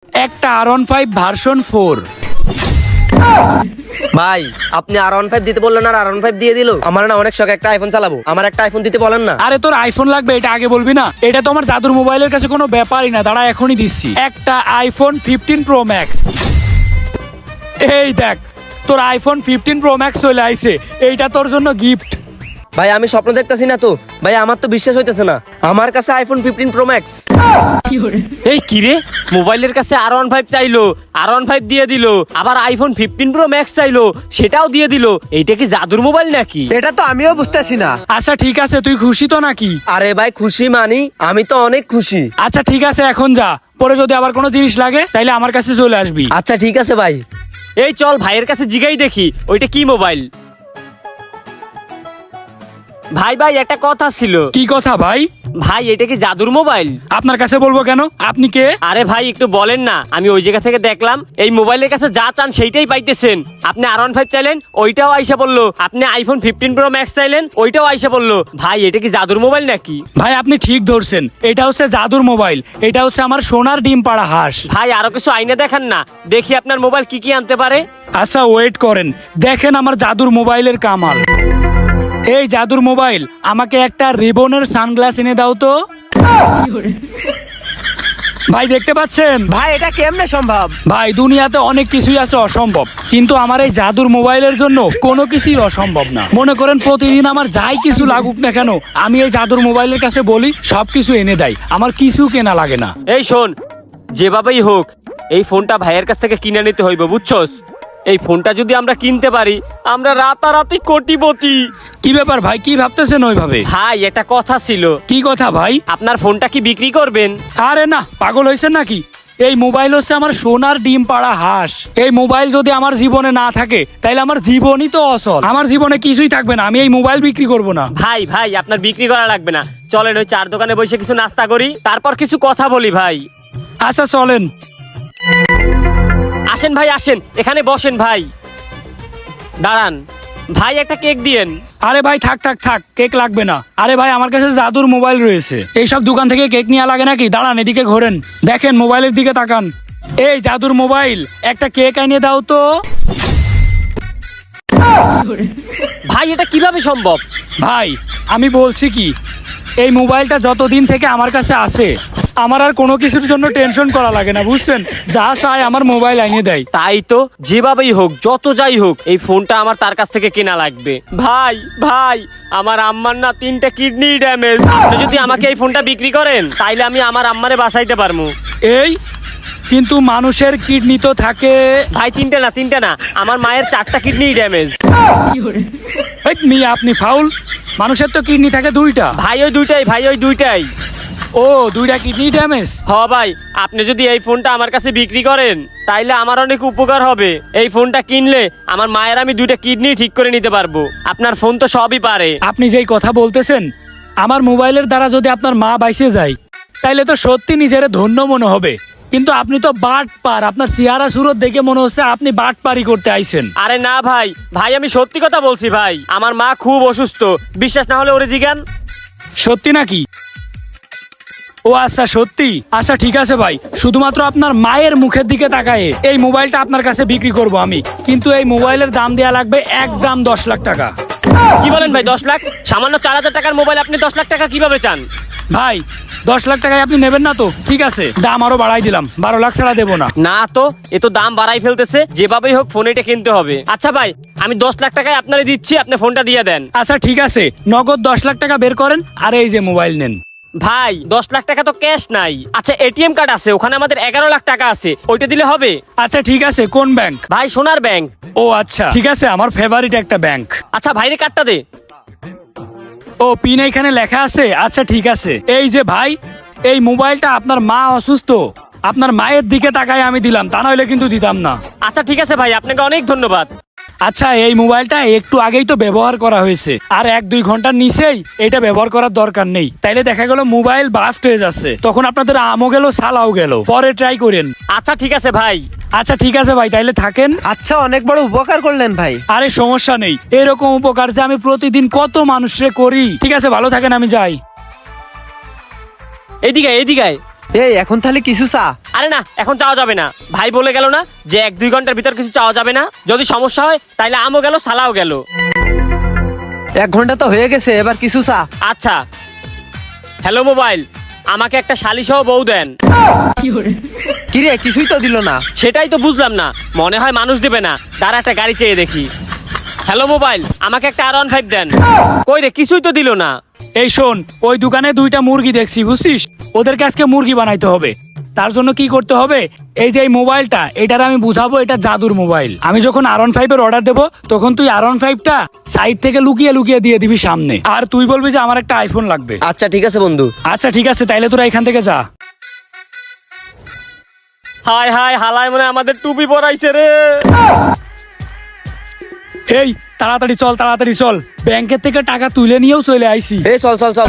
একটা R15 version 4। ভাই আপনি R15 দিতে বললেন আর R15 দিয়ে দিল। আমার না অনেক শখ একটা আইফোন চালাবো, আমার একটা আইফোন দিতে বলেন না। আরে তোর আইফোন লাগবে এটা আগে বলবি না? এটা তো আমার জাদুর মোবাইলের কাছে কোনো ব্যাপারই না, দাঁড়া এখনই দিচ্ছি। একটা আইফোন 15 প্রো ম্যাক্স। এই দেখ তোর আইফোন 15 প্রো ম্যাক্স চলে আইছে, এইটা তোর জন্য গিফট। ভাই আমি স্বপ্ন দেখতেছি না তো ভাই, আমার তো বিশ্বাস হইতেছে না আমার কাছে আইফোন 15 প্রো ম্যাক্স। এই কিরে, মোবাইলের কাছে R15 চাইলো, R15 দিয়ে দিল, আবার আইফোন 15 প্রো ম্যাক্স চাইলো, সেটাও দিয়ে দিল। এইটা কি জাদুর মোবাইল নাকি? এটা তো আমিও বুঝতেছি না। আচ্ছা ঠিক আছে, তুই খুশি তো নাকি? আরে ভাই খুশি মানি, আমি তো অনেক খুশি। আচ্ছা ঠিক আছে, এখন যা, পরে যদি আবার কোনো জিনিস লাগে তাইলে আমার কাছে চলে আসবি। আচ্ছা ঠিক আছে ভাই। এই চল ভাইয়ের কাছে জিগাই দেখি ওইটা কি মোবাইল। ভাই ভাই একটা কথা ছিল। কি কথা ভাই? ভাই এটা কি জাদুর মোবাইল? আপনার কাছে বলবো কেন, আপনি কে? আরে ভাই একটু বলেন না, আমি ওই জায়গা থেকে দেখলাম এই মোবাইলের কাছে যা চান সেইটাই পাইতেছেন। আপনি R15 চাইলেন, ওইটাও আইসা বললো। আপনি আইফোন 15 প্রো ম্যাক্স চাইলেন, ওইটাও আইসা বললো। ভাই এটা কি জাদুর মোবাইল নাকি? ভাই আপনি ঠিক ধরছেন, এটা হচ্ছে জাদুর মোবাইল, এটা হচ্ছে আমার সোনার ডিম পাড়া হাঁস। ভাই আরো কিছু আইনা দেখান না, দেখি আপনার মোবাইল কি কি আনতে পারে। আচ্ছা ওয়েট করেন, দেখেন আমার জাদুর মোবাইলের কামাল। এই জাদুর মোবাইল, আমাকে একটা রিবনের সানগ্লাস এনে দাও তো। ভাই দেখতে পাচ্ছেন? ভাই এটা কেমনে সম্ভব? ভাই দুনিয়াতে অনেক কিছুই আছে অসম্ভব, কিন্তু আমার এই জাদুর মোবাইলের জন্য কোনো কিছুই অসম্ভব না। মনে করেন প্রতিদিন আমার যাই কিছু লাগুক না কেন, আমি এই জাদুর মোবাইলের কাছে বলি, সবকিছু এনে দেয়, আমার কিছু কেনা লাগে না। এই শোন, যেভাবেই হোক এই ফোনটা ভাইয়ের কাছ থেকে কিনে নিতে হইব, বুঝছস? এই ফোনটা যদি আমরা কিনতে পারি, আমরা রাতারাতি কোটিপতি। কি ব্যাপার ভাই, কি ভাবতেছেন ওইভাবে? ভাই একটা কথা ছিল। কি কথা ভাই? আপনার ফোনটা কি বিক্রি করবেন? আরে না, পাগল হয়েছেন নাকি? এই মোবাইল হচ্ছে আমার সোনার ডিম পাড়া হাঁস। এই মোবাইল যদি আমার জীবনে না থাকে তাইলে আমার জীবনই তো অসল, আমার জীবনে কিছুই থাকবে না। আমি এই মোবাইল বিক্রি করব না। ভাই ভাই আপনার বিক্রি করা লাগবে না, চলেন ওই চার দোকানে বসে কিছু নাস্তা করি, তারপর কিছু কথা বলি ভাই। আচ্ছা চলেন। আসেন ভাই আসেন, এখানে বসেন ভাই। দাঁড়ান ভাই, একটা কেক দিয়েন। আরে ভাই থাক থাক থাক, কেক লাগবে না। আরে ভাই আমার কাছে জাদুর মোবাইল রয়েছে, এইসব দোকান থেকে কেক নিয়ে লাগে নাকি? দাঁড়ান এদিকে ঘোরেন, দেখেন মোবাইলের দিকে তাকান। এই জাদুর মোবাইল, একটা কেক এনে দাও তো। ভাই এটা কিভাবে সম্ভব? ভাই আমি বলছি কি, এই মোবাইলটা যতদিন থেকে আমার কাছে আছে, আমার আর কোনো কিছুর জন্য টেনশন করা লাগে না, বুঝছেন? যা চায় আমার মোবাইল এনে দেয়। তাই তো, যেভাবেই হোক যত যাই হোক এই ফোনটা আমার তার কাছ থেকে কেনা লাগবে। ভাই ভাই আমার আম্মার না 3টা কিডনি ড্যামেজ, আপনি যদি আমাকে এই ফোনটা বিক্রি করেন তাইলে আমি আমার আম্মারে বাঁচাইতে পারবো। এই কিন্তু মানুষের কিডনি তো থাকে। ভাই 3টা না, আমার মায়ের 4টা কিডনি ড্যামেজ। এই মিয়া আপনি ফাউল, মানুষের তো কিডনি থাকে 2টা। ভাই ওই দুইটাই। ও 2টা কিডনি ড্যামেজ। হ ভাই, আপনি যদি এই ফোনটা আমার কাছে বিক্রি করেন তাইলে আমার অনেক উপকার হবে। এই ফোনটা কিনলে আমার মায়ের আমি 2টা কিডনি ঠিক করে নিতে পারবো। আপনার ফোন তো সবই পারে। আপনি যেই কথা বলতেছেন, আমার মোবাইলের দ্বারা যদি আপনার মা বাইসে যায় তাইলে তো সত্যি নিজের ধন্য মনে হবে, কিন্তু আপনি তো বাটপার, আপনার চেহারা সুরত দেখে মনে হচ্ছে আপনি বাটপারি করতে আইছেন। আরে না ভাই, ভাই আমি সত্যি কথা বলছি ভাই, আমার মা খুব অসুস্থ, বিশ্বাস না হলে ওরে জিগান। সত্যি নাকি? ও আচ্ছা সত্যি, আচ্ছা ঠিক আছে ভাই, শুধুমাত্র আপনার মায়ের মুখের দিকে তাকায় এই মোবাইলটা আপনার কাছে বিক্রি করব আমি, কিন্তু এই মোবাইলের দাম দেয়া লাগবে একদম 10 লাখ টাকা। কি বলেন ভাই 10 লাখ? সামান্য 4000 টাকার মোবাইল আপনি 10 লাখ টাকা কিভাবে চান? ভাই 10 লাখ টাকায় আপনি নেবেন না তো? ঠিক আছে, দাম আরো বাড়াই দিলাম, 12 লাখ ছাড়া দেবো না। না তো, এ তো দাম বাড়াই ফেলতেছে, যেভাবেই হোক ফোন এটা কিনতে হবে। আচ্ছা ভাই আমি 10 লাখ টাকায় আপনারে দিচ্ছি, আপনি ফোনটা দিয়ে দেন। আচ্ছা ঠিক আছে, নগদ 10 লাখ টাকা বের করেন, আর এই যে মোবাইল নেন। ভাই 10 লাখ টাকা তো ক্যাশ নাই। আচ্ছা এটিএম কার্ড আছে, ওখানে আমাদের 11 লাখ টাকা আছে, ওইটা দিলে হবে? আচ্ছা ঠিক আছে, কোন ব্যাংক? ভাই সোনার ব্যাংক। ও আচ্ছা ঠিক আছে, আমার ফেভারিট একটা ব্যাংক। আচ্ছা ভাইরে কার্ডটা দে। ও পিন এখানে লেখা আছে, আচ্ছা ঠিক আছে। এই যে ভাই, এই মোবাইলটা আপনার মা অসুস্থ, আপনার মায়ের দিকে তাকায় আমি দিলাম, তা নইলে কিন্তু দিতাম না। আচ্ছা ঠিক আছে ভাই, আপনাকে অনেক ধন্যবাদ। আচ্ছা এই মোবাইলটা একটু আগেই তো ব্যবহার করা হয়েছে, আর 1-2 ঘন্টার নিচেই এটা ব্যবহার করার দরকার নেই, তাইলে দেখা গেল মোবাইল বাস্ট হয়ে যাচ্ছে, তখন আপনাদের আমও গেল সালাও গেল, পরে ট্রাই করেন। আচ্ছা ঠিক আছে ভাই। আচ্ছা ঠিক আছে ভাই, তাইলে থাকেন। আচ্ছা অনেক বড় উপকার করলেন ভাই। আরে সমস্যা নেই, এরকম উপকার যে আমি প্রতিদিন কত মানুষরে করি। ঠিক আছে ভালো থাকেন, আমি যাই। এদিকে। এই এখন তাহলে কিছু চা। আরে না, এখন চাওয়া যাবে না। ভাই বলে গেল না যে 1-2 ঘন্টার ভিতর কিছু চাওয়া যাবে না, যদি সমস্যা হয় তাইলে আমও গেল সালাও গেল। 1 ঘন্টা তো হয়ে গেছে, এবার কিছু চা। আচ্ছা, হ্যালো মোবাইল, আমাকে একটা শালি সহ বউ দেন। কিরে কিছুই তো দিল না। সেটাই তো বুঝলাম না, মনে হয় মানুষ দেবে না। দাঁড়া, একটা গাড়ি চেয়ে দেখি। হ্যালো মোবাইল, আমাকে একটা R15 দেন। কই রে, কিছুই তো দিল না। এই শোন, ওই দোকানে 2টা মুরগি দেখছি বুঝছিস, ওদেরকে আজকে মুরগি বানাইতে হবে। তার জন্য কি করতে হবে, এই যে এই মোবাইলটা, এটার আমি বুঝাবো এটা জাদুর মোবাইল। আমি যখন R15 এর অর্ডার দেবো তখন তুই R15টা সাইড থেকে লুকিয়ে লুকিয়ে দিয়ে দিবি সামনে, আর তুই বলবি যে আমার একটা আইফোন লাগবে। আচ্ছা ঠিক আছে বন্ধু। আচ্ছা ঠিক আছে, তাইলে তোরা এখান থেকে যা। হায় হায়, হালায় মনে হয় আমাদের টুপি পরাইছে রে। এই তাড়াতাড়ি চল, তাড়াতাড়ি চল, ব্যাংকের থেকে টাকা তুলে নিয়েও চলে আইছি। এই চল চল চল।